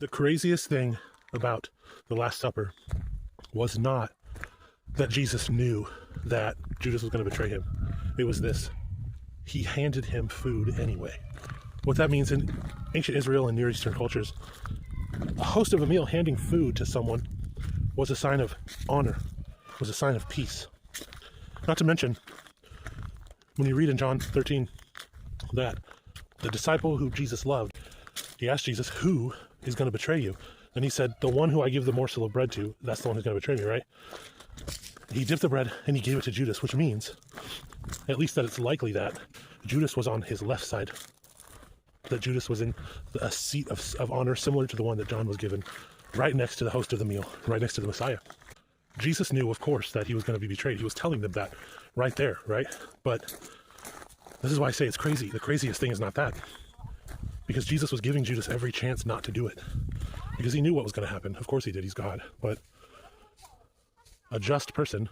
The craziest thing about the Last Supper was not that Jesus knew that Judas was going to betray him. It was this: he handed him food anyway. What that means in ancient Israel and Near Eastern cultures, a host of a meal handing food to someone was a sign of honor, was a sign of peace. Not to mention, when you read in John 13 that the disciple who Jesus loved, he asked Jesus, who is going to betray you? And he said, the one who I give the morsel of bread to, that's the one who's going to betray me, right? He dipped the bread and he gave it to Judas, which means, at least that it's likely that Judas was on his left side, that Judas was in a seat of honor similar to the one that John was given, right next to the host of the meal, right next to the Messiah. Jesus knew, of course, that he was going to be betrayed. He was telling them that right there, right? But this is why I say it's crazy. The craziest thing is not that. Because Jesus was giving Judas every chance not to do it. Because he knew what was going to happen. Of course he did. He's God. But a just person,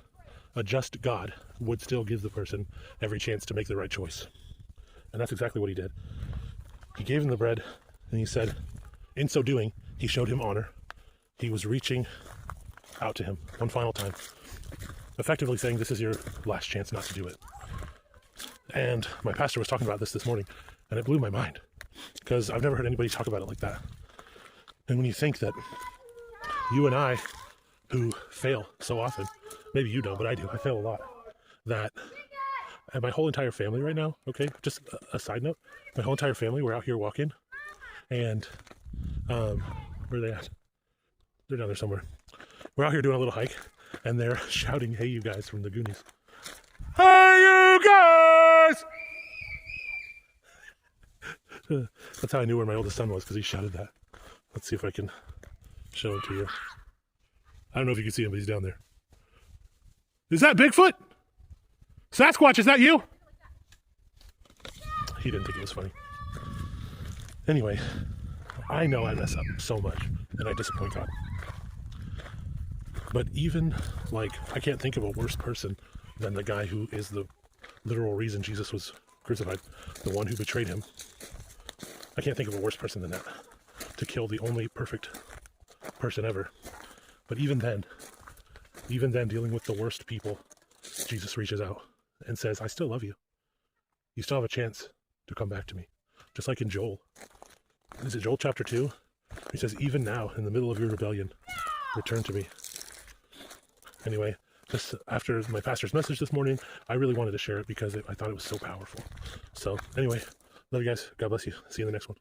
a just God, would still give the person every chance to make the right choice. And that's exactly what he did. He gave him the bread, and he said, in so doing, he showed him honor. He was reaching out to him one final time, effectively saying, this is your last chance not to do it. And my pastor was talking about this morning, and it blew my mind, because I've never heard anybody talk about it like that. And when you think that you and I, who fail so often, maybe you don't, but I do, I fail a lot, that, and my whole entire family right now, okay, just a side note, my whole entire family, we're out here walking, and, where are they at? They're down there somewhere. We're out here doing a little hike, and they're shouting, hey you guys, from the Goonies. Hey you guys! That's how I knew where my oldest son was, because he shouted that. Let's see if I can show it to you. I don't know if you can see him, but he's down there. Is that Bigfoot? Sasquatch, is that you? He didn't think it was funny. Anyway, I know I mess up so much, and I disappoint God. But even, like, I can't think of a worse person than the guy who is the literal reason Jesus was crucified, the one who betrayed him. I can't think of a worse person than that, to kill the only perfect person ever. But even then, dealing with the worst people, Jesus reaches out and says, I still love you. You still have a chance to come back to me. Just like in Joel. Is it Joel chapter 2? He says, even now, in the middle of your rebellion, return to me. Anyway, just after my pastor's message this morning, I really wanted to share it because I thought it was so powerful. So anyway, love you guys. God bless you. See you in the next one.